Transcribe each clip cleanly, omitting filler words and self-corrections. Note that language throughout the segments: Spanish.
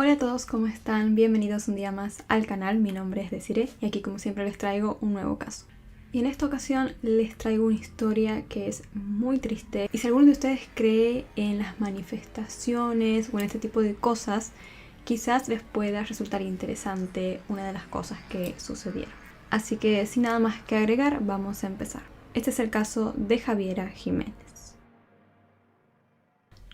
Hola a todos, ¿cómo están? Bienvenidos un día más al canal. Mi nombre es Desiree y aquí como siempre les traigo un nuevo caso. Y en esta ocasión les traigo una historia que es muy triste. Y si alguno de ustedes cree en las manifestaciones o en este tipo de cosas, quizás les pueda resultar interesante una de las cosas que sucedieron. Así que sin nada más que agregar, vamos a empezar. Este es el caso de Javiera Jiménez.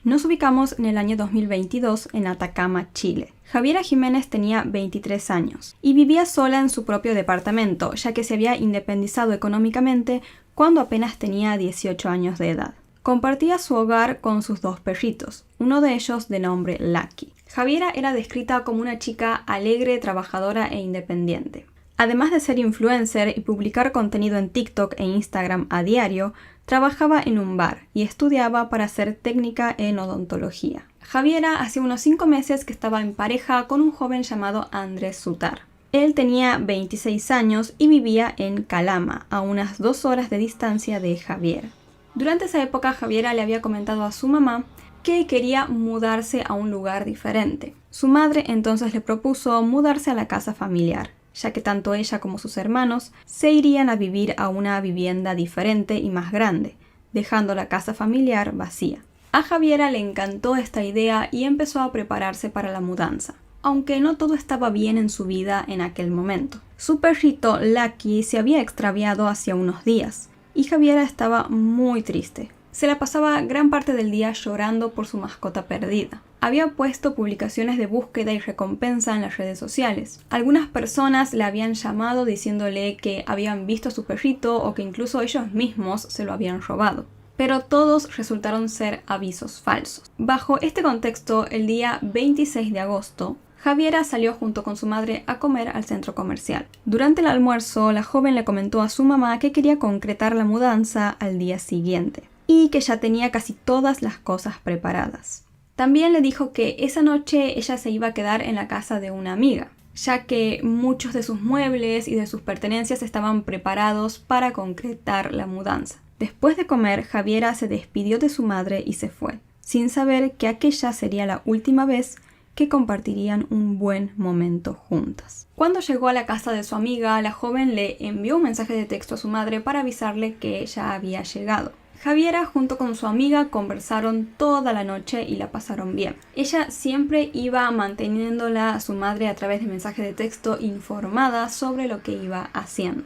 Nos ubicamos en el año 2022 en Atacama, Chile. Javiera Jiménez tenía 23 años y vivía sola en su propio departamento, ya que se había independizado económicamente cuando apenas tenía 18 años de edad. Compartía su hogar con sus dos perritos, uno de ellos de nombre Lucky. Javiera era descrita como una chica alegre, trabajadora e independiente. Además de ser influencer y publicar contenido en TikTok e Instagram a diario, trabajaba en un bar y estudiaba para ser técnica en odontología. Javiera hacía unos 5 meses que estaba en pareja con un joven llamado Andrés Sutar. Él tenía 26 años y vivía en Calama, a unas 2 horas de distancia de Javiera. Durante esa época, Javiera le había comentado a su mamá que quería mudarse a un lugar diferente. Su madre entonces le propuso mudarse a la casa familiar, ya que tanto ella como sus hermanos se irían a vivir a una vivienda diferente y más grande, dejando la casa familiar vacía. A Javiera le encantó esta idea y empezó a prepararse para la mudanza, aunque no todo estaba bien en su vida en aquel momento. Su perrito Lucky se había extraviado hacía unos días y Javiera estaba muy triste. Se la pasaba gran parte del día llorando por su mascota perdida. Había puesto publicaciones de búsqueda y recompensa en las redes sociales. Algunas personas le habían llamado diciéndole que habían visto a su perrito o que incluso ellos mismos se lo habían robado. Pero todos resultaron ser avisos falsos. Bajo este contexto, el día 26 de agosto, Javiera salió junto con su madre a comer al centro comercial. Durante el almuerzo, la joven le comentó a su mamá que quería concretar la mudanza al día siguiente y que ya tenía casi todas las cosas preparadas. También le dijo que esa noche ella se iba a quedar en la casa de una amiga, ya que muchos de sus muebles y de sus pertenencias estaban preparados para concretar la mudanza. Después de comer, Javiera se despidió de su madre y se fue, sin saber que aquella sería la última vez que compartirían un buen momento juntas. Cuando llegó a la casa de su amiga, la joven le envió un mensaje de texto a su madre para avisarle que ella había llegado. Javiera junto con su amiga conversaron toda la noche y la pasaron bien. Ella siempre iba manteniéndola a su madre a través de mensajes de texto informada sobre lo que iba haciendo.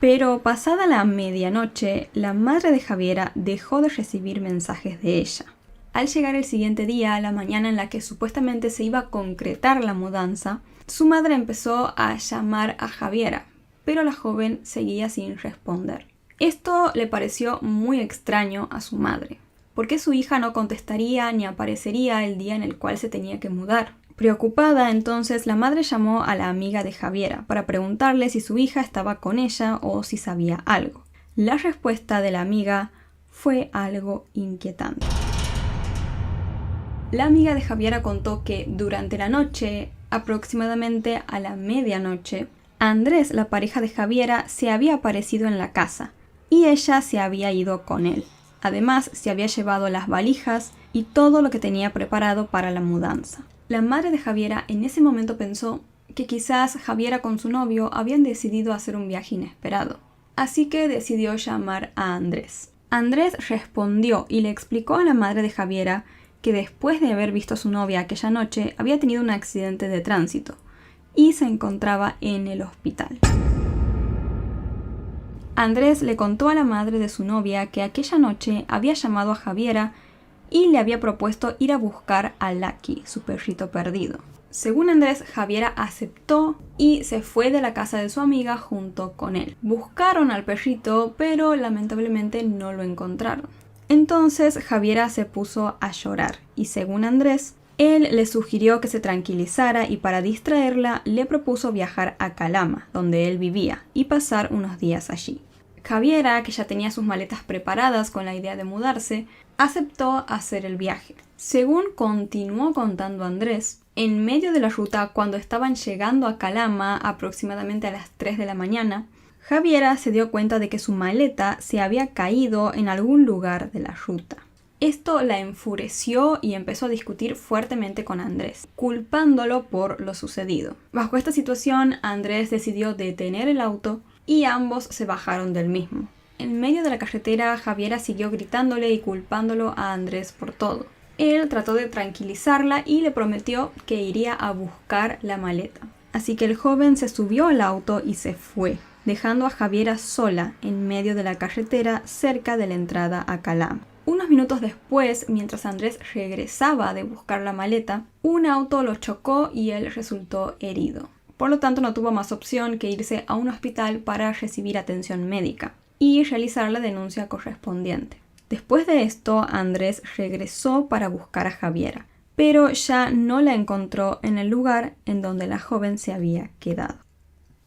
Pero pasada la medianoche, la madre de Javiera dejó de recibir mensajes de ella. Al llegar el siguiente día, la mañana en la que supuestamente se iba a concretar la mudanza, su madre empezó a llamar a Javiera, pero la joven seguía sin responder. Esto le pareció muy extraño a su madre. ¿Por qué su hija no contestaría ni aparecería el día en el cual se tenía que mudar? Preocupada, entonces, la madre llamó a la amiga de Javiera para preguntarle si su hija estaba con ella o si sabía algo. La respuesta de la amiga fue algo inquietante. La amiga de Javiera contó que durante la noche, aproximadamente a la medianoche, Andrés, la pareja de Javiera, se había aparecido en la casa y ella se había ido con él. Además, se había llevado las valijas y todo lo que tenía preparado para la mudanza. La madre de Javiera en ese momento pensó que quizás Javiera con su novio habían decidido hacer un viaje inesperado. Así que decidió llamar a Andrés. Andrés respondió y le explicó a la madre de Javiera que después de haber visto a su novia aquella noche había tenido un accidente de tránsito y se encontraba en el hospital. Andrés le contó a la madre de su novia que aquella noche había llamado a Javiera y le había propuesto ir a buscar a Lucky, su perrito perdido. Según Andrés, Javiera aceptó y se fue de la casa de su amiga junto con él. Buscaron al perrito, pero lamentablemente no lo encontraron. Entonces Javiera se puso a llorar y según Andrés, él le sugirió que se tranquilizara y para distraerla le propuso viajar a Calama, donde él vivía, y pasar unos días allí. Javiera, que ya tenía sus maletas preparadas con la idea de mudarse, aceptó hacer el viaje. Según continuó contando Andrés, en medio de la ruta, cuando estaban llegando a Calama aproximadamente a las 3 de la mañana, Javiera se dio cuenta de que su maleta se había caído en algún lugar de la ruta. Esto la enfureció y empezó a discutir fuertemente con Andrés, culpándolo por lo sucedido. Bajo esta situación, Andrés decidió detener el auto y ambos se bajaron del mismo. En medio de la carretera, Javiera siguió gritándole y culpándolo a Andrés por todo. Él trató de tranquilizarla y le prometió que iría a buscar la maleta. Así que el joven se subió al auto y se fue, dejando a Javiera sola en medio de la carretera cerca de la entrada a Calama. Unos minutos después, mientras Andrés regresaba de buscar la maleta, un auto lo chocó y él resultó herido. Por lo tanto, no tuvo más opción que irse a un hospital para recibir atención médica y realizar la denuncia correspondiente. Después de esto, Andrés regresó para buscar a Javiera, pero ya no la encontró en el lugar en donde la joven se había quedado.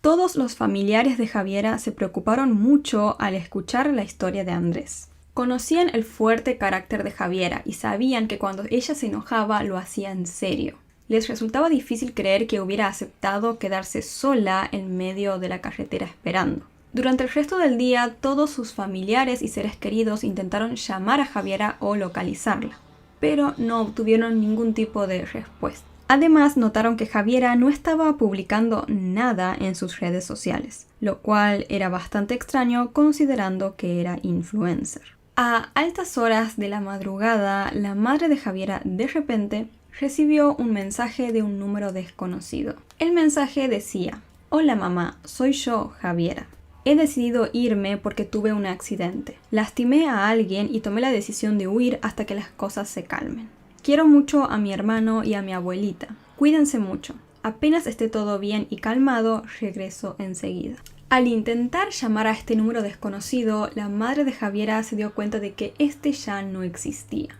Todos los familiares de Javiera se preocuparon mucho al escuchar la historia de Andrés. Conocían el fuerte carácter de Javiera y sabían que cuando ella se enojaba lo hacía en serio. Les resultaba difícil creer que hubiera aceptado quedarse sola en medio de la carretera esperando. Durante el resto del día, todos sus familiares y seres queridos intentaron llamar a Javiera o localizarla, pero no obtuvieron ningún tipo de respuesta. Además, notaron que Javiera no estaba publicando nada en sus redes sociales, lo cual era bastante extraño considerando que era influencer. A altas horas de la madrugada, la madre de Javiera de repente recibió un mensaje de un número desconocido. El mensaje decía: «Hola mamá, soy yo, Javiera. He decidido irme porque tuve un accidente. Lastimé a alguien y tomé la decisión de huir hasta que las cosas se calmen. Quiero mucho a mi hermano y a mi abuelita. Cuídense mucho. Apenas esté todo bien y calmado, regreso enseguida». Al intentar llamar a este número desconocido, la madre de Javiera se dio cuenta de que este ya no existía.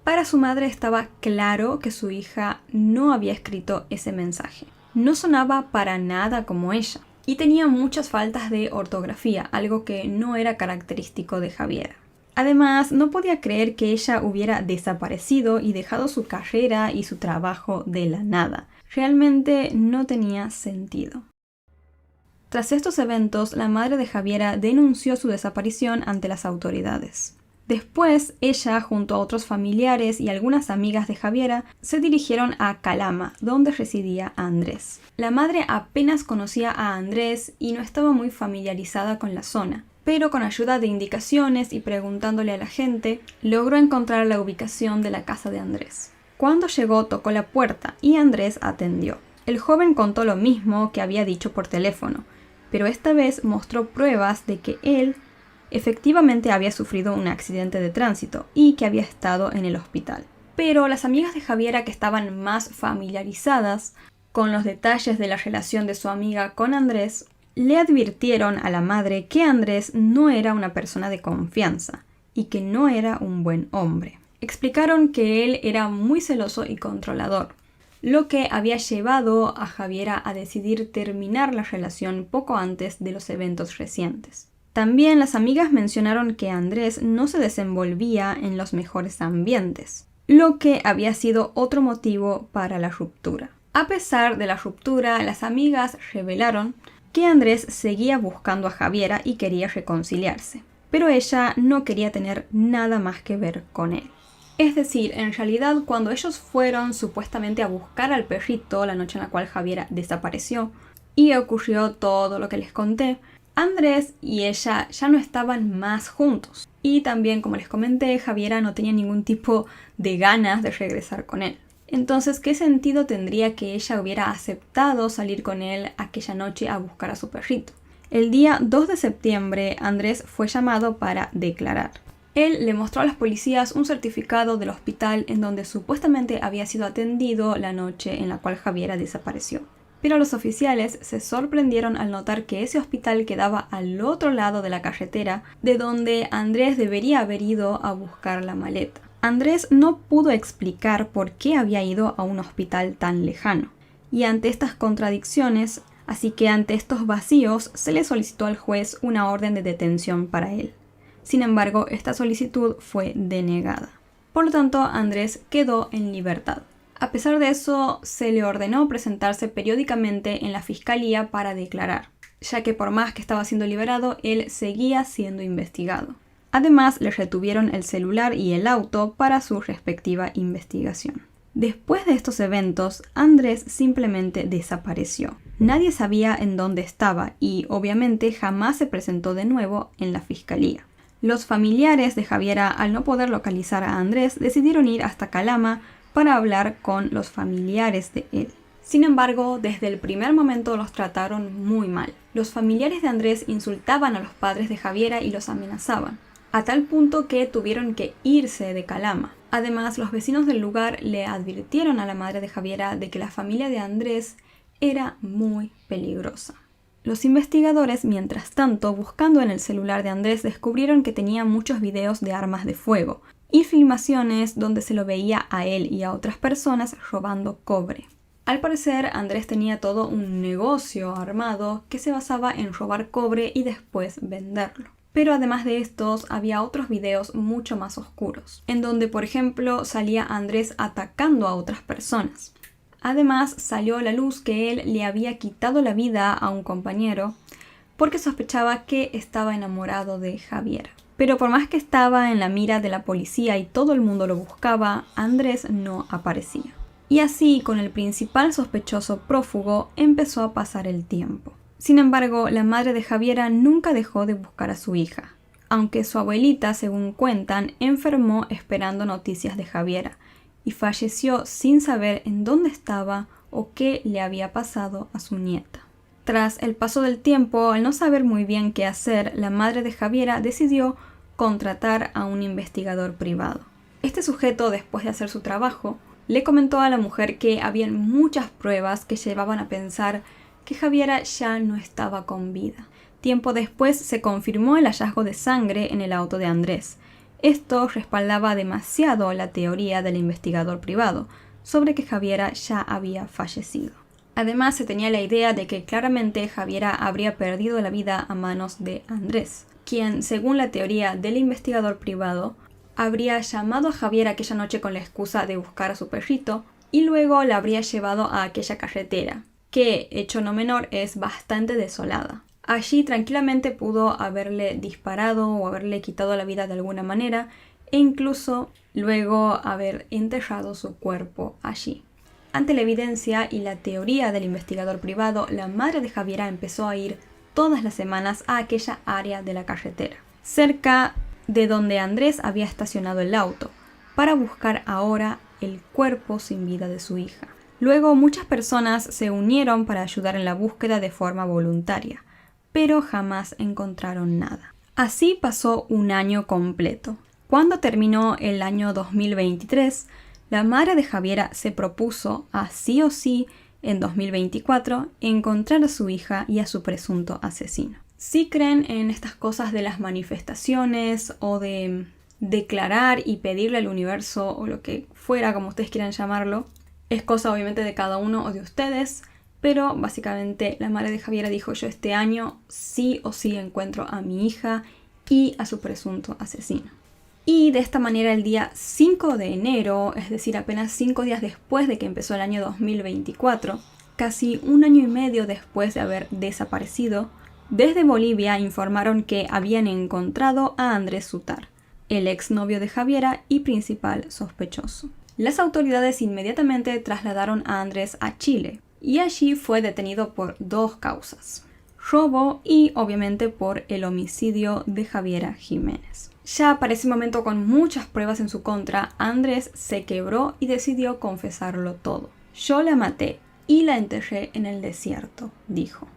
Para su madre estaba claro que su hija no había escrito ese mensaje. No sonaba para nada como ella y tenía muchas faltas de ortografía, algo que no era característico de Javiera. Además, no podía creer que ella hubiera desaparecido y dejado su carrera y su trabajo de la nada. Realmente no tenía sentido. Tras estos eventos, la madre de Javiera denunció su desaparición ante las autoridades. Después, ella, junto a otros familiares y algunas amigas de Javiera, se dirigieron a Calama, donde residía Andrés. La madre apenas conocía a Andrés y no estaba muy familiarizada con la zona, pero con ayuda de indicaciones y preguntándole a la gente, logró encontrar la ubicación de la casa de Andrés. Cuando llegó, tocó la puerta y Andrés atendió. El joven contó lo mismo que había dicho por teléfono, pero esta vez mostró pruebas de que él efectivamente había sufrido un accidente de tránsito y que había estado en el hospital. Pero las amigas de Javiera, que estaban más familiarizadas con los detalles de la relación de su amiga con Andrés, le advirtieron a la madre que Andrés no era una persona de confianza y que no era un buen hombre. Explicaron que él era muy celoso y controlador, lo que había llevado a Javiera a decidir terminar la relación poco antes de los eventos recientes. También las amigas mencionaron que Andrés no se desenvolvía en los mejores ambientes, lo que había sido otro motivo para la ruptura. A pesar de la ruptura, las amigas revelaron que Andrés seguía buscando a Javiera y quería reconciliarse, pero ella no quería tener nada más que ver con él. Es decir, en realidad, cuando ellos fueron supuestamente a buscar al perrito la noche en la cual Javiera desapareció y ocurrió todo lo que les conté, Andrés y ella ya no estaban más juntos. Y también, como les comenté, Javiera no tenía ningún tipo de ganas de regresar con él. Entonces, ¿qué sentido tendría que ella hubiera aceptado salir con él aquella noche a buscar a su perrito? El día 2 de septiembre, Andrés fue llamado para declarar. Él le mostró a las policías un certificado del hospital en donde supuestamente había sido atendido la noche en la cual Javiera desapareció. Pero los oficiales se sorprendieron al notar que ese hospital quedaba al otro lado de la carretera de donde Andrés debería haber ido a buscar la maleta. Andrés no pudo explicar por qué había ido a un hospital tan lejano. Y ante estas contradicciones, así que ante estos vacíos, se le solicitó al juez una orden de detención para él. Sin embargo, esta solicitud fue denegada. Por lo tanto, Andrés quedó en libertad. A pesar de eso, se le ordenó presentarse periódicamente en la fiscalía para declarar, ya que por más que estaba siendo liberado, él seguía siendo investigado. Además, le retuvieron el celular y el auto para su respectiva investigación. Después de estos eventos, Andrés simplemente desapareció. Nadie sabía en dónde estaba y, obviamente, jamás se presentó de nuevo en la fiscalía. Los familiares de Javiera, al no poder localizar a Andrés, decidieron ir hasta Calama para hablar con los familiares de él. Sin embargo, desde el primer momento los trataron muy mal. Los familiares de Andrés insultaban a los padres de Javiera y los amenazaban, a tal punto que tuvieron que irse de Calama. Además, los vecinos del lugar le advirtieron a la madre de Javiera de que la familia de Andrés era muy peligrosa. Los investigadores, mientras tanto, buscando en el celular de Andrés, descubrieron que tenía muchos videos de armas de fuego y filmaciones donde se lo veía a él y a otras personas robando cobre. Al parecer, Andrés tenía todo un negocio armado que se basaba en robar cobre y después venderlo. Pero además de estos, había otros videos mucho más oscuros, en donde, por ejemplo, salía Andrés atacando a otras personas. Además, salió a la luz que él le había quitado la vida a un compañero porque sospechaba que estaba enamorado de Javiera. Pero por más que estaba en la mira de la policía y todo el mundo lo buscaba, Andrés no aparecía. Y así, con el principal sospechoso prófugo, empezó a pasar el tiempo. Sin embargo, la madre de Javiera nunca dejó de buscar a su hija, aunque su abuelita, según cuentan, enfermó esperando noticias de Javiera y falleció sin saber en dónde estaba o qué le había pasado a su nieta. Tras el paso del tiempo, al no saber muy bien qué hacer, la madre de Javiera decidió contratar a un investigador privado. Este sujeto, después de hacer su trabajo, le comentó a la mujer que habían muchas pruebas que llevaban a pensar que Javiera ya no estaba con vida. Tiempo después se confirmó el hallazgo de sangre en el auto de Andrés. Esto respaldaba demasiado la teoría del investigador privado sobre que Javiera ya había fallecido. Además, se tenía la idea de que claramente Javiera habría perdido la vida a manos de Andrés, quien, según la teoría del investigador privado, habría llamado a Javiera aquella noche con la excusa de buscar a su perrito y luego la habría llevado a aquella carretera, que, hecho no menor, es bastante desolada. Allí tranquilamente pudo haberle disparado o haberle quitado la vida de alguna manera e incluso luego haber enterrado su cuerpo allí. Ante la evidencia y la teoría del investigador privado, la madre de Javiera empezó a ir todas las semanas a aquella área de la carretera, cerca de donde Andrés había estacionado el auto, para buscar ahora el cuerpo sin vida de su hija. Luego muchas personas se unieron para ayudar en la búsqueda de forma voluntaria, pero jamás encontraron nada. Así pasó un año completo. Cuando terminó el año 2023, la madre de Javiera se propuso a sí o sí en 2024 encontrar a su hija y a su presunto asesino. Si creen en estas cosas de las manifestaciones o de declarar y pedirle al universo o lo que fuera, como ustedes quieran llamarlo, es cosa obviamente de cada uno o de ustedes, pero básicamente la madre de Javiera dijo: yo este año sí o sí encuentro a mi hija y a su presunto asesino. Y de esta manera el día 5 de enero, es decir, apenas 5 días después de que empezó el año 2024, casi un año y medio después de haber desaparecido, desde Bolivia informaron que habían encontrado a Andrés Sutar, el exnovio de Javiera y principal sospechoso. Las autoridades inmediatamente trasladaron a Andrés a Chile y allí fue detenido por 2 causas: robo y obviamente por el homicidio de Javiera Jiménez. Ya para ese momento, con muchas pruebas en su contra, Andrés se quebró y decidió confesarlo todo. Yo la maté y la enterré en el desierto, dijo.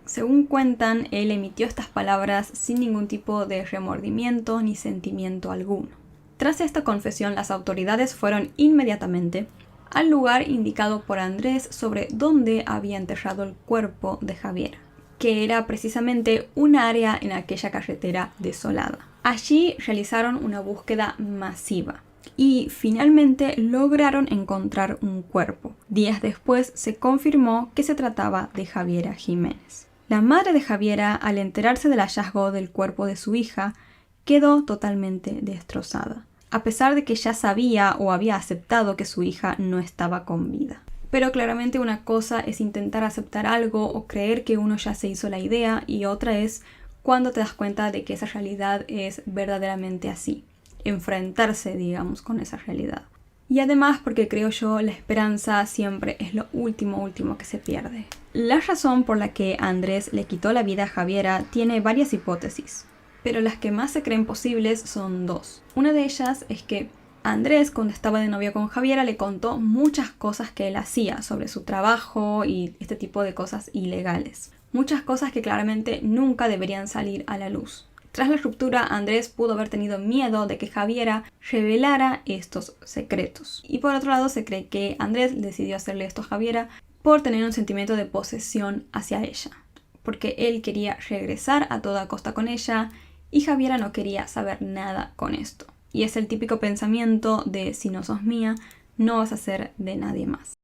Según cuentan, él emitió estas palabras sin ningún tipo de remordimiento ni sentimiento alguno. Tras esta confesión, las autoridades fueron inmediatamente al lugar indicado por Andrés sobre dónde había enterrado el cuerpo de Javiera, que era precisamente un área en aquella carretera desolada. Allí realizaron una búsqueda masiva y finalmente lograron encontrar un cuerpo. Días después se confirmó que se trataba de Javiera Jiménez. La madre de Javiera, al enterarse del hallazgo del cuerpo de su hija, quedó totalmente destrozada, a pesar de que ya sabía o había aceptado que su hija no estaba con vida. Pero claramente una cosa es intentar aceptar algo o creer que uno ya se hizo la idea, y otra es cuando te das cuenta de que esa realidad es verdaderamente así. Enfrentarse, digamos, con esa realidad. Y además porque creo yo la esperanza siempre es lo último que se pierde. La razón por la que Andrés le quitó la vida a Javiera tiene varias hipótesis, pero las que más se creen posibles son dos. Una de ellas es que Andrés, cuando estaba de novio con Javiera, le contó muchas cosas que él hacía sobre su trabajo y este tipo de cosas ilegales. Muchas cosas que claramente nunca deberían salir a la luz. Tras la ruptura, Andrés pudo haber tenido miedo de que Javiera revelara estos secretos. Y por otro lado, se cree que Andrés decidió hacerle esto a Javiera por tener un sentimiento de posesión hacia ella. Porque él quería regresar a toda costa con ella y Javiera no quería saber nada con esto. Y es el típico pensamiento de si no sos mía, no vas a ser de nadie más.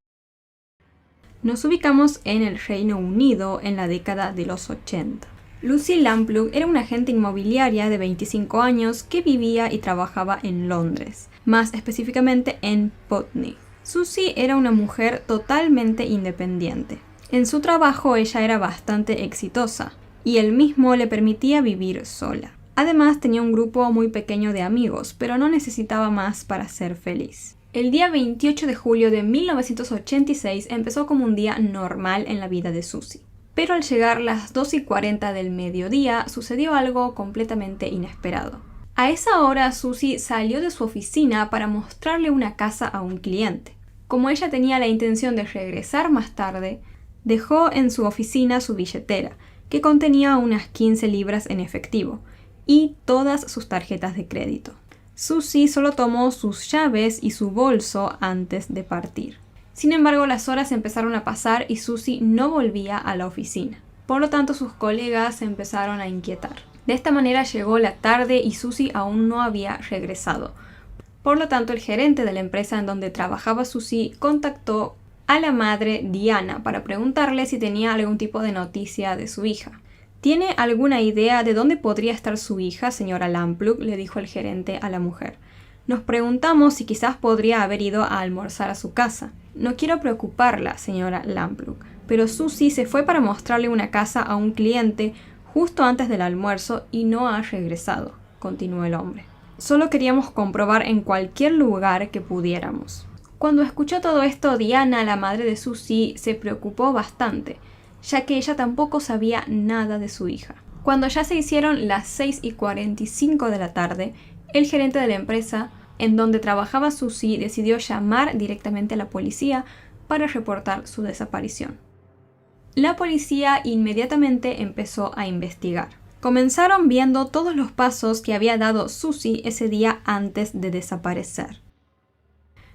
Nos ubicamos en el Reino Unido en la década de los 80. Lucy Lamplugh era una agente inmobiliaria de 25 años que vivía y trabajaba en Londres, más específicamente en Putney. Susie era una mujer totalmente independiente. En su trabajo ella era bastante exitosa y él mismo le permitía vivir sola. Además tenía un grupo muy pequeño de amigos, pero no necesitaba más para ser feliz. El día 28 de julio de 1986 empezó como un día normal en la vida de Susie. Pero al llegar las 2:40 del mediodía sucedió algo completamente inesperado. A esa hora Susie salió de su oficina para mostrarle una casa a un cliente. Como ella tenía la intención de regresar más tarde, dejó en su oficina su billetera, que contenía unas 15 libras en efectivo, y todas sus tarjetas de crédito. Susie solo tomó sus llaves y su bolso antes de partir. Sin embargo, las horas empezaron a pasar y Susie no volvía a la oficina. Por lo tanto, sus colegas se empezaron a inquietar. De esta manera llegó la tarde y Susie aún no había regresado. Por lo tanto, el gerente de la empresa en donde trabajaba Susie contactó a la madre Diana para preguntarle si tenía algún tipo de noticia de su hija. ¿Tiene alguna idea de dónde podría estar su hija, señora Lamplugh?, le dijo el gerente a la mujer. Nos preguntamos si quizás podría haber ido a almorzar a su casa. No quiero preocuparla, señora Lamplugh, pero Susie se fue para mostrarle una casa a un cliente justo antes del almuerzo y no ha regresado, continuó el hombre. Solo queríamos comprobar en cualquier lugar que pudiéramos. Cuando escuchó todo esto, Diana, la madre de Susie, se preocupó bastante, ya que ella tampoco sabía nada de su hija. Cuando ya se hicieron las 6:45 de la tarde, el gerente de la empresa en donde trabajaba Susie decidió llamar directamente a la policía para reportar su desaparición. La policía inmediatamente empezó a investigar. Comenzaron viendo todos los pasos que había dado Susie ese día antes de desaparecer.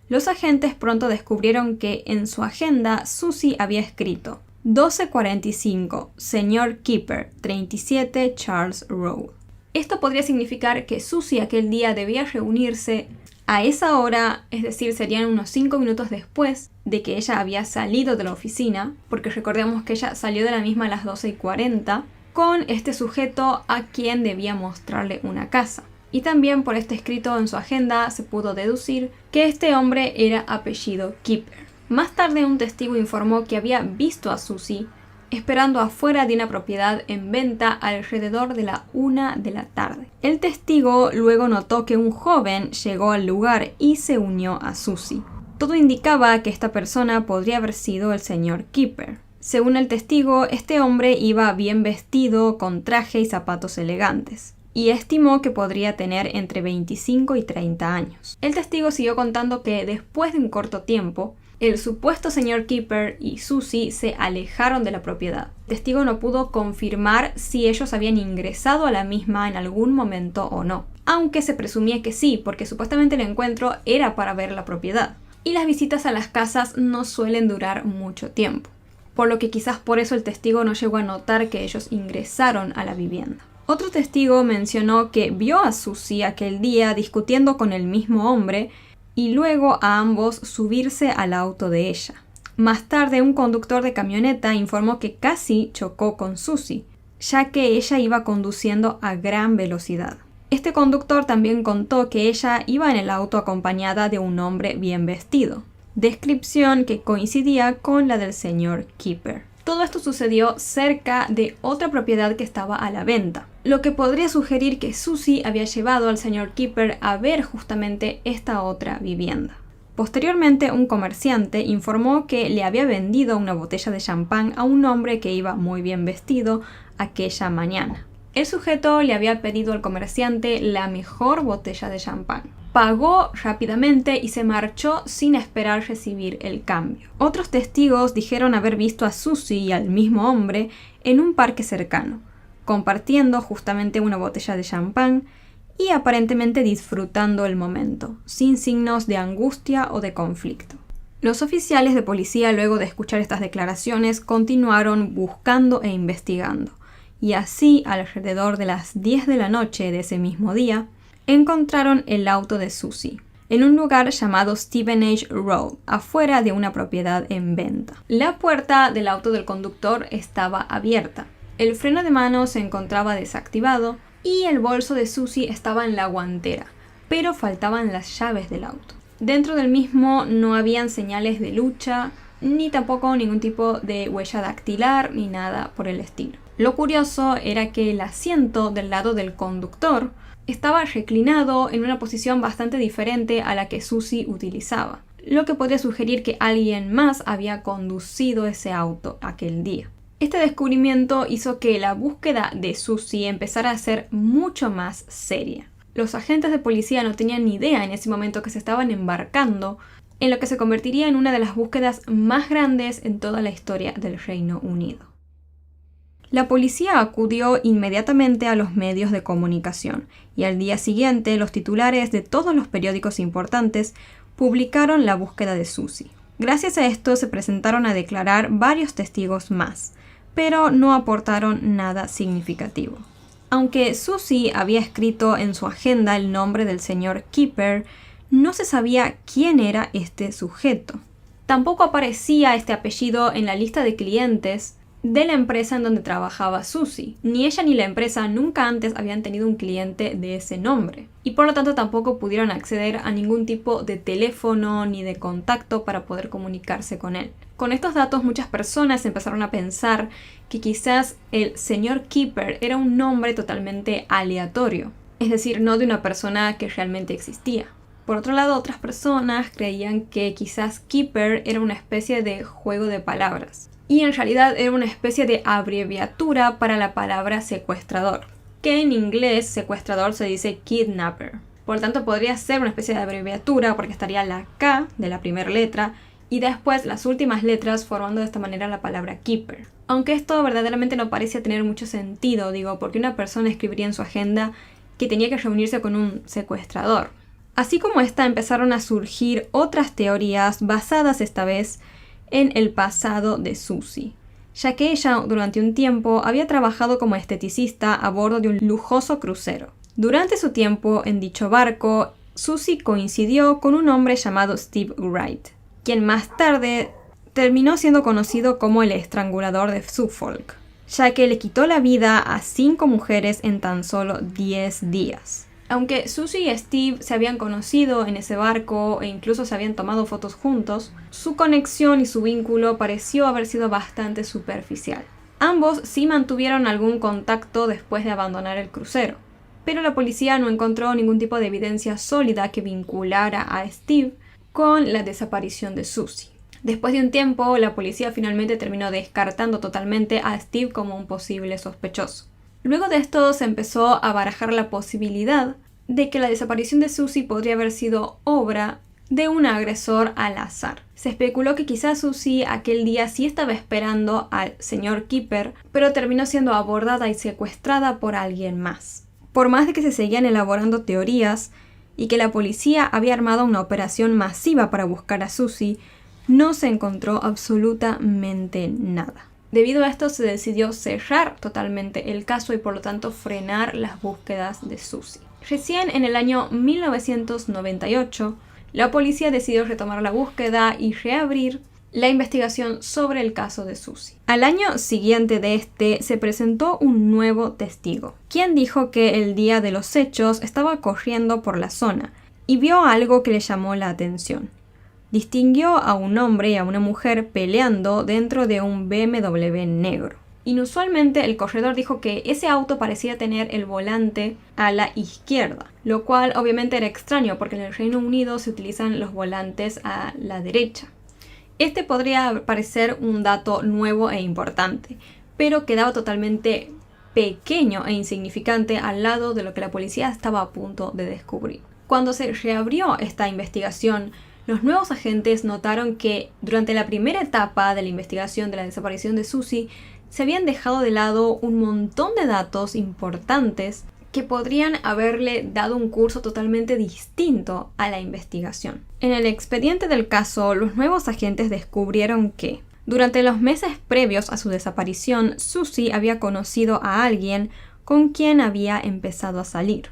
Los agentes pronto descubrieron que en su agenda Susie había escrito 12:45, señor Keeper, 37 Charles Road. Esto podría significar que Susie aquel día debía reunirse a esa hora, es decir, serían unos 5 minutos después de que ella había salido de la oficina, porque recordemos que ella salió de la misma a las 12:40, con este sujeto a quien debía mostrarle una casa. Y también por este escrito en su agenda se pudo deducir que este hombre era apellido Keeper. Más tarde un testigo informó que había visto a Susie esperando afuera de una propiedad en venta alrededor de la 1 de la tarde. El testigo luego notó que un joven llegó al lugar y se unió a Susie. Todo indicaba que esta persona podría haber sido el señor Keeper. Según el testigo, este hombre iba bien vestido, con traje y zapatos elegantes, y estimó que podría tener entre 25 y 30 años. El testigo siguió contando que después de un corto tiempo, el supuesto señor Keeper y Susie se alejaron de la propiedad. El testigo no pudo confirmar si ellos habían ingresado a la misma en algún momento o no, aunque se presumía que sí, porque supuestamente el encuentro era para ver la propiedad. Y las visitas a las casas no suelen durar mucho tiempo, por lo que quizás por eso el testigo no llegó a notar que ellos ingresaron a la vivienda. Otro testigo mencionó que vio a Susie aquel día discutiendo con el mismo hombre y luego a ambos subirse al auto de ella. Más tarde, un conductor de camioneta informó que casi chocó con Susie, ya que ella iba conduciendo a gran velocidad. Este conductor también contó que ella iba en el auto acompañada de un hombre bien vestido, descripción que coincidía con la del señor Keeper. Todo esto sucedió cerca de otra propiedad que estaba a la venta, lo que podría sugerir que Susie había llevado al señor Keeper a ver justamente esta otra vivienda. Posteriormente, un comerciante informó que le había vendido una botella de champán a un hombre que iba muy bien vestido aquella mañana. El sujeto le había pedido al comerciante la mejor botella de champán. Pagó rápidamente y se marchó sin esperar recibir el cambio. Otros testigos dijeron haber visto a Susie y al mismo hombre en un parque cercano, compartiendo justamente una botella de champán y aparentemente disfrutando el momento, sin signos de angustia o de conflicto. Los oficiales de policía, luego de escuchar estas declaraciones, continuaron buscando e investigando, y así, alrededor de las 10 de la noche de ese mismo día, encontraron el auto de Susie en un lugar llamado Stevenage Road, afuera de una propiedad en venta. La puerta del auto del conductor estaba abierta, el freno de mano se encontraba desactivado y el bolso de Susie estaba en la guantera, pero faltaban las llaves del auto. Dentro del mismo no habían señales de lucha, ni tampoco ningún tipo de huella dactilar, ni nada por el estilo. Lo curioso era que el asiento del lado del conductor estaba reclinado en una posición bastante diferente a la que Susie utilizaba, lo que podría sugerir que alguien más había conducido ese auto aquel día. Este descubrimiento hizo que la búsqueda de Susie empezara a ser mucho más seria. Los agentes de policía no tenían ni idea en ese momento que se estaban embarcando en lo que se convertiría en una de las búsquedas más grandes en toda la historia del Reino Unido. La policía acudió inmediatamente a los medios de comunicación y al día siguiente los titulares de todos los periódicos importantes publicaron la búsqueda de Susie. Gracias a esto se presentaron a declarar varios testigos más, pero no aportaron nada significativo. Aunque Susie había escrito en su agenda el nombre del señor Keeper, no se sabía quién era este sujeto. Tampoco aparecía este apellido en la lista de clientes de la empresa en donde trabajaba Susie. Ni ella ni la empresa nunca antes habían tenido un cliente de ese nombre, y por lo tanto tampoco pudieron acceder a ningún tipo de teléfono ni de contacto para poder comunicarse con él. Con estos datos muchas personas empezaron a pensar que quizás el señor Keeper era un nombre totalmente aleatorio, es decir, no de una persona que realmente existía. Por otro lado, otras personas creían que quizás Keeper era una especie de juego de palabras, y en realidad era una especie de abreviatura para la palabra secuestrador, que en inglés secuestrador se dice kidnapper. Por lo tanto, podría ser una especie de abreviatura porque estaría la K de la primera letra y después las últimas letras formando de esta manera la palabra keeper. Aunque esto verdaderamente no parece tener mucho sentido, porque una persona escribiría en su agenda que tenía que reunirse con un secuestrador. Así como esta, empezaron a surgir otras teorías basadas esta vez en el pasado de Susie, ya que ella durante un tiempo había trabajado como esteticista a bordo de un lujoso crucero. Durante su tiempo en dicho barco, Susie coincidió con un hombre llamado Steve Wright, quien más tarde terminó siendo conocido como el estrangulador de Suffolk, ya que le quitó la vida a 5 mujeres en tan solo 10 días. Aunque Susie y Steve se habían conocido en ese barco e incluso se habían tomado fotos juntos, su conexión y su vínculo pareció haber sido bastante superficial. Ambos sí mantuvieron algún contacto después de abandonar el crucero, pero la policía no encontró ningún tipo de evidencia sólida que vinculara a Steve con la desaparición de Susie. Después de un tiempo, la policía finalmente terminó descartando totalmente a Steve como un posible sospechoso. Luego de esto se empezó a barajar la posibilidad de que la desaparición de Susie podría haber sido obra de un agresor al azar. Se especuló que quizás Susie aquel día sí estaba esperando al señor Keeper, pero terminó siendo abordada y secuestrada por alguien más. Por más de que se seguían elaborando teorías y que la policía había armado una operación masiva para buscar a Susie, no se encontró absolutamente nada. Debido a esto se decidió cerrar totalmente el caso y por lo tanto frenar las búsquedas de Susie. Recién en el año 1998, la policía decidió retomar la búsqueda y reabrir la investigación sobre el caso de Susie. Al año siguiente de este se presentó un nuevo testigo, quien dijo que el día de los hechos estaba corriendo por la zona y vio algo que le llamó la atención. distinguió a un hombre y a una mujer peleando dentro de un BMW negro. Inusualmente, el corredor dijo que ese auto parecía tener el volante a la izquierda, lo cual obviamente era extraño porque en el Reino Unido se utilizan los volantes a la derecha. Este podría parecer un dato nuevo e importante, pero quedaba totalmente pequeño e insignificante al lado de lo que la policía estaba a punto de descubrir. Cuando se reabrió esta investigación, los nuevos agentes notaron que durante la primera etapa de la investigación de la desaparición de Susie, se habían dejado de lado un montón de datos importantes que podrían haberle dado un curso totalmente distinto a la investigación. En el expediente del caso, los nuevos agentes descubrieron que durante los meses previos a su desaparición, Susie había conocido a alguien con quien había empezado a salir.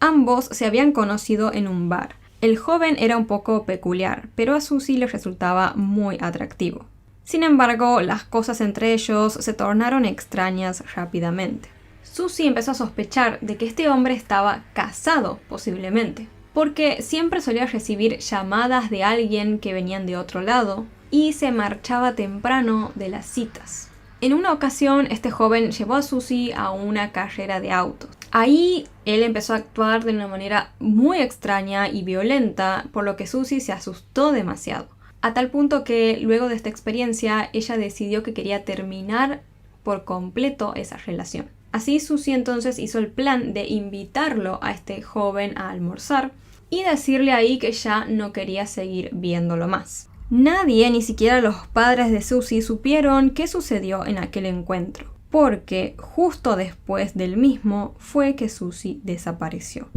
Ambos se habían conocido en un bar. El joven era un poco peculiar, pero a Susie le resultaba muy atractivo. Sin embargo, las cosas entre ellos se tornaron extrañas rápidamente. Susie empezó a sospechar de que este hombre estaba casado, posiblemente, porque siempre solía recibir llamadas de alguien que venían de otro lado y se marchaba temprano de las citas. En una ocasión, este joven llevó a Susie a una carrera de autos. Ahí él empezó a actuar de una manera muy extraña y violenta, por lo que Susie se asustó demasiado. A tal punto que luego de esta experiencia ella decidió que quería terminar por completo esa relación. Así Susie entonces hizo el plan de invitarlo a este joven a almorzar y decirle ahí que ya no quería seguir viéndolo más. Nadie, ni siquiera los padres de Susie, supieron qué sucedió en aquel encuentro, porque justo después del mismo fue que Susie desapareció.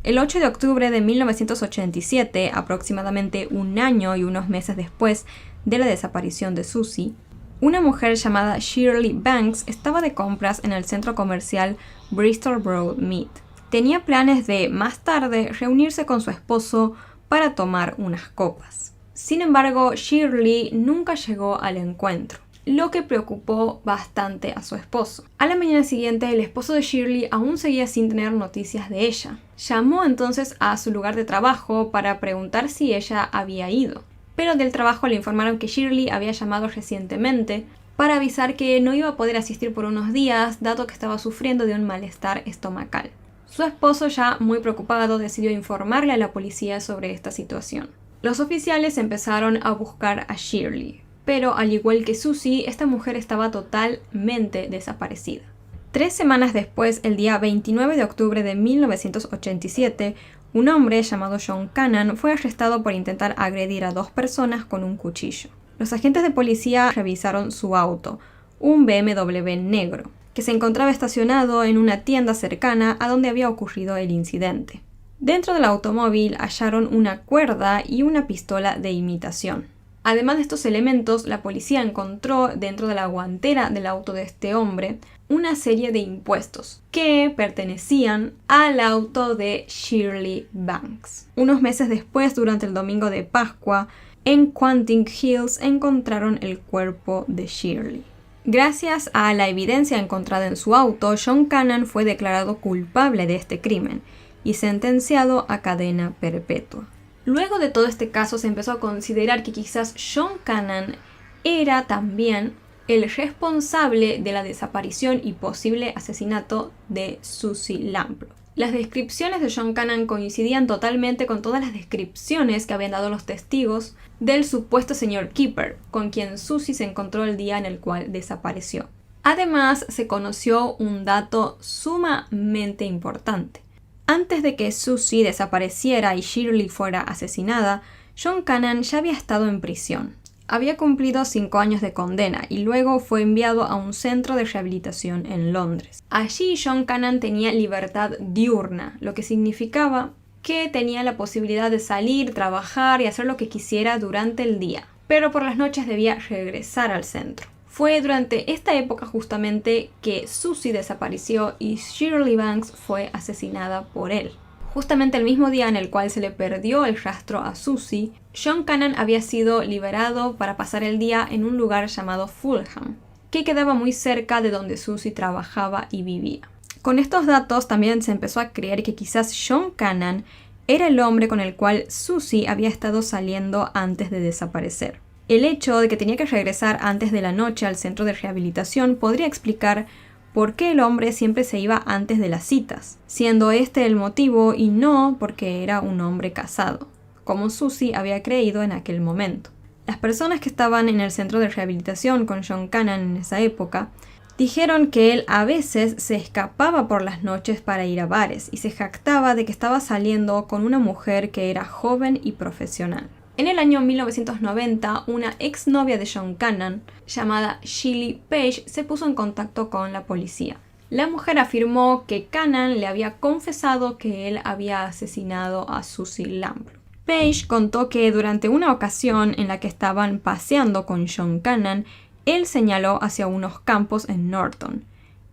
El 8 de octubre de 1987, aproximadamente un año y unos meses después de la desaparición de Susie, una mujer llamada Shirley Banks estaba de compras en el centro comercial Bristol Broad Meat. Tenía planes de, más tarde, reunirse con su esposo para tomar unas copas. Sin embargo, Shirley nunca llegó al encuentro, lo que preocupó bastante a su esposo. A la mañana siguiente, el esposo de Shirley aún seguía sin tener noticias de ella. Llamó entonces a su lugar de trabajo para preguntar si ella había ido, pero del trabajo le informaron que Shirley había llamado recientemente para avisar que no iba a poder asistir por unos días, dado que estaba sufriendo de un malestar estomacal. Su esposo, ya muy preocupado, decidió informarle a la policía sobre esta situación. Los oficiales empezaron a buscar a Shirley, pero al igual que Susie, esta mujer estaba totalmente desaparecida. 3 semanas después, el día 29 de octubre de 1987, un hombre llamado John Cannon fue arrestado por intentar agredir a 2 personas con un cuchillo. Los agentes de policía revisaron su auto, un BMW negro, que se encontraba estacionado en una tienda cercana a donde había ocurrido el incidente. Dentro del automóvil hallaron una cuerda y una pistola de imitación. Además de estos elementos, la policía encontró dentro de la guantera del auto de este hombre una serie de impuestos que pertenecían al auto de Shirley Banks. Unos meses después, durante el domingo de Pascua, en Quanting Hills encontraron el cuerpo de Shirley. Gracias a la evidencia encontrada en su auto, John Cannon fue declarado culpable de este crimen y sentenciado a cadena perpetua. Luego de todo este caso se empezó a considerar que quizás John Cannon era también el responsable de la desaparición y posible asesinato de Susie Lamplugh. Las descripciones de John Cannon coincidían totalmente con todas las descripciones que habían dado los testigos del supuesto señor Keeper, con quien Susie se encontró el día en el cual desapareció. Además, se conoció un dato sumamente importante. Antes de que Susie desapareciera y Shirley fuera asesinada, John Cannon ya había estado en prisión. Había cumplido 5 años de condena y luego fue enviado a un centro de rehabilitación en Londres. Allí John Cannon tenía libertad diurna, lo que significaba que tenía la posibilidad de salir, trabajar y hacer lo que quisiera durante el día, pero por las noches debía regresar al centro. Fue durante esta época justamente que Susie desapareció y Shirley Banks fue asesinada por él. Justamente el mismo día en el cual se le perdió el rastro a Susie, John Cannon había sido liberado para pasar el día en un lugar llamado Fulham, que quedaba muy cerca de donde Susie trabajaba y vivía. Con estos datos también se empezó a creer que quizás John Cannon era el hombre con el cual Susie había estado saliendo antes de desaparecer. El hecho de que tenía que regresar antes de la noche al centro de rehabilitación podría explicar por qué el hombre siempre se iba antes de las citas, siendo este el motivo y no porque era un hombre casado, como Susie había creído en aquel momento. Las personas que estaban en el centro de rehabilitación con John Cannon en esa época dijeron que él a veces se escapaba por las noches para ir a bares y se jactaba de que estaba saliendo con una mujer que era joven y profesional. En el año 1990, una exnovia de John Cannon, llamada Shirley Page, se puso en contacto con la policía. La mujer afirmó que Cannon le había confesado que él había asesinado a Susie Lamplugh. Page contó que durante una ocasión en la que estaban paseando con John Cannon, él señaló hacia unos campos en Norton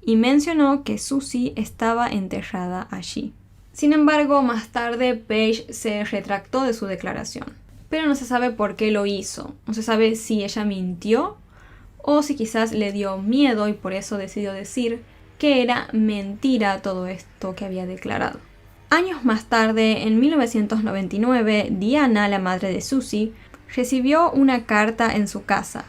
y mencionó que Susie estaba enterrada allí. Sin embargo, más tarde Page se retractó de su declaración. Pero no se sabe por qué lo hizo. No se sabe si ella mintió o si quizás le dio miedo y por eso decidió decir que era mentira todo esto que había declarado. Años más tarde, en 1999, Diana, la madre de Susie, recibió una carta en su casa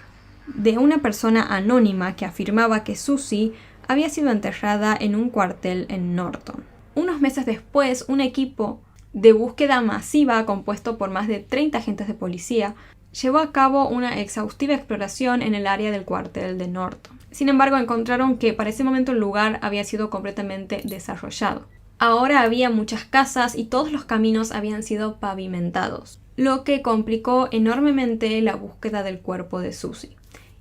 de una persona anónima que afirmaba que Susie había sido enterrada en un cuartel en Norton. Unos meses después, un equipo de búsqueda masiva compuesto por más de 30 agentes de policía llevó a cabo una exhaustiva exploración en el área del cuartel de Norton. Sin embargo, encontraron que para ese momento el lugar había sido completamente desarrollado. Ahora había muchas casas y todos los caminos habían sido pavimentados, lo que complicó enormemente la búsqueda del cuerpo de Susie.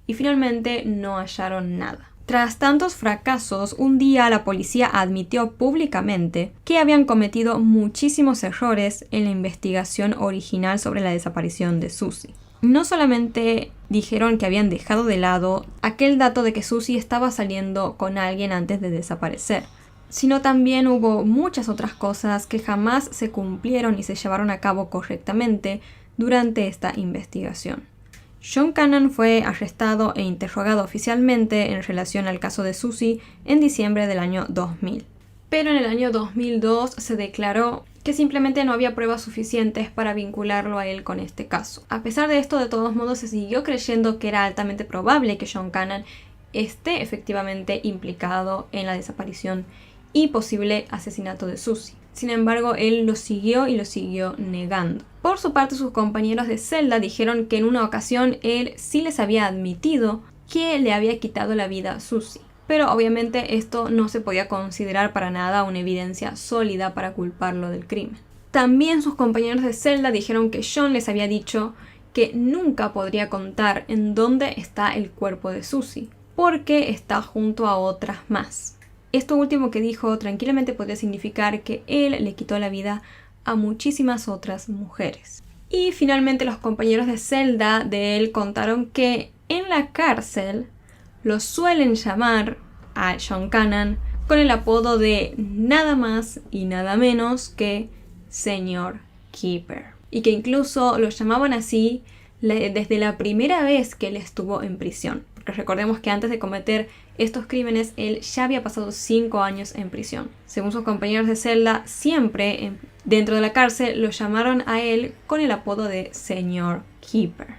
Y finalmente no hallaron nada. Tras tantos fracasos, un día la policía admitió públicamente que habían cometido muchísimos errores en la investigación original sobre la desaparición de Susie. No solamente dijeron que habían dejado de lado aquel dato de que Susie estaba saliendo con alguien antes de desaparecer, sino también hubo muchas otras cosas que jamás se cumplieron y se llevaron a cabo correctamente durante esta investigación. John Cannon fue arrestado e interrogado oficialmente en relación al caso de Susie en diciembre del año 2000. Pero en el año 2002 se declaró que simplemente no había pruebas suficientes para vincularlo a él con este caso. A pesar de esto, de todos modos, se siguió creyendo que era altamente probable que John Cannon esté efectivamente implicado en la desaparición y posible asesinato de Susie. Sin embargo, él lo siguió y lo siguió negando. Por su parte, sus compañeros de celda dijeron que en una ocasión él sí les había admitido que le había quitado la vida a Susie. Pero obviamente esto no se podía considerar para nada una evidencia sólida para culparlo del crimen. También sus compañeros de celda dijeron que John les había dicho que nunca podría contar en dónde está el cuerpo de Susie, porque está junto a otras más. Esto último que dijo tranquilamente podría significar que él le quitó la vida a muchísimas otras mujeres. Y finalmente los compañeros de celda de él contaron que en la cárcel lo suelen llamar a John Cannon con el apodo de nada más y nada menos que Señor Keeper. Y que incluso lo llamaban así desde la primera vez que él estuvo en prisión. Porque recordemos que antes de cometer estos crímenes, él ya había pasado 5 años en prisión. Según sus compañeros de celda, siempre dentro de la cárcel lo llamaron a él con el apodo de Señor Keeper.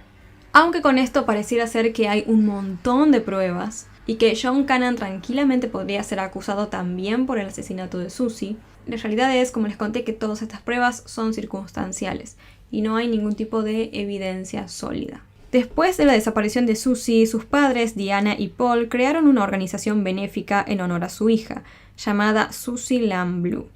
Aunque con esto pareciera ser que hay un montón de pruebas y que John Cannon tranquilamente podría ser acusado también por el asesinato de Susie, la realidad es, como les conté, que todas estas pruebas son circunstanciales y no hay ningún tipo de evidencia sólida. Después de la desaparición de Susie, sus padres, Diana y Paul, crearon una organización benéfica en honor a su hija, llamada Susie Lamplugh.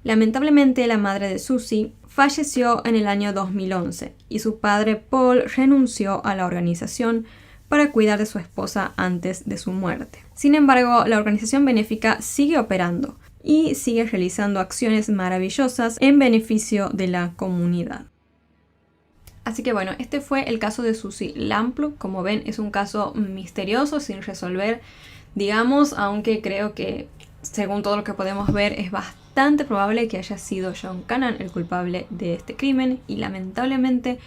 Lamentablemente, la madre de Susie falleció en el año 2011 y su padre Paul renunció a la organización para cuidar de su esposa antes de su muerte. Sin embargo, la organización benéfica sigue operando y sigue realizando acciones maravillosas en beneficio de la comunidad. Así que bueno, este fue el caso de Susie Lamplugh. Como ven, es un caso misterioso, sin resolver, digamos, aunque creo que, según todo lo que podemos ver, es bastante probable que haya sido John Cannon el culpable de este crimen y lamentablemente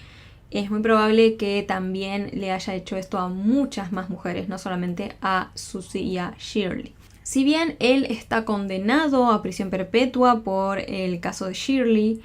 es muy probable que también le haya hecho esto a muchas más mujeres, no solamente a Susie y a Shirley. Si bien él está condenado a prisión perpetua por el caso de Shirley,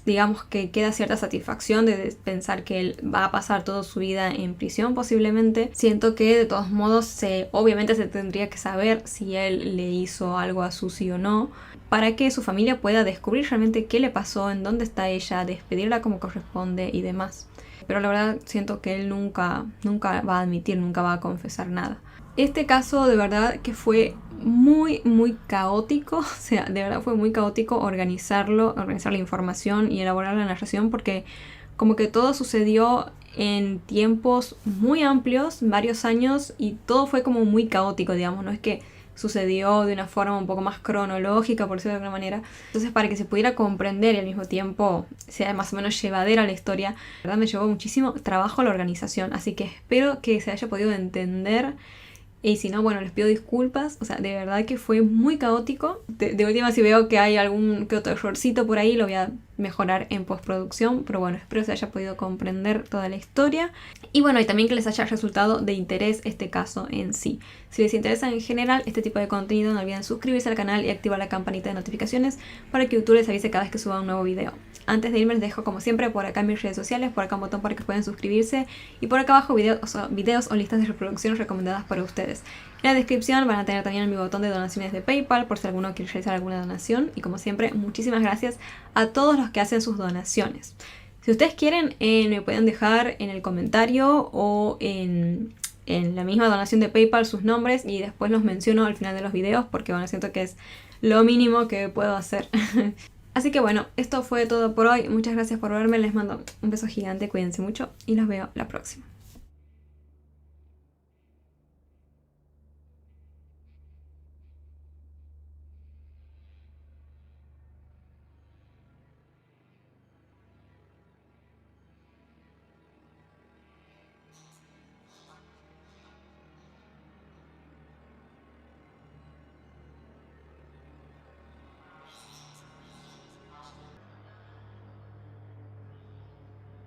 digamos que queda cierta satisfacción de pensar que él va a pasar toda su vida en prisión posiblemente. Siento que de todos modos obviamente se tendría que saber si él le hizo algo a Susie o no, para que su familia pueda descubrir realmente qué le pasó, en dónde está ella, despedirla como corresponde y demás. Pero la verdad siento que él nunca va a admitir, nunca va a confesar nada. Este caso de verdad que fue muy caótico, o sea, de verdad fue muy caótico organizar la información y elaborar la narración, porque como que todo sucedió en tiempos muy amplios, varios años, y todo fue como muy caótico, digamos, no es que sucedió de una forma un poco más cronológica, por decirlo de alguna manera. Entonces, para que se pudiera comprender y al mismo tiempo sea más o menos llevadera la historia, la verdad me llevó muchísimo trabajo la organización, así que espero que se haya podido entender. Y si no, bueno, les pido disculpas. O sea, de verdad que fue muy caótico. De última, si veo que hay algún que otro errorcito por ahí, lo voy a mejorar en postproducción. Pero bueno, espero que se haya podido comprender toda la historia. Y bueno, y también que les haya resultado de interés este caso en sí. Si les interesa en general este tipo de contenido, no olviden suscribirse al canal y activar la campanita de notificaciones para que YouTube les avise cada vez que suba un nuevo video. Antes de irme les dejo como siempre por acá mis redes sociales, por acá un botón para que puedan suscribirse y por acá abajo videos o listas de reproducción recomendadas para ustedes. En la descripción van a tener también mi botón de donaciones de PayPal por si alguno quiere realizar alguna donación. Y como siempre, muchísimas gracias a todos los que hacen sus donaciones. Si ustedes quieren, me pueden dejar en el comentario o en la misma donación de PayPal sus nombres y después los menciono al final de los videos porque bueno, siento que es lo mínimo que puedo hacer. Así que bueno, esto fue todo por hoy. Muchas gracias por verme. Les mando un beso gigante, cuídense mucho y los veo la próxima.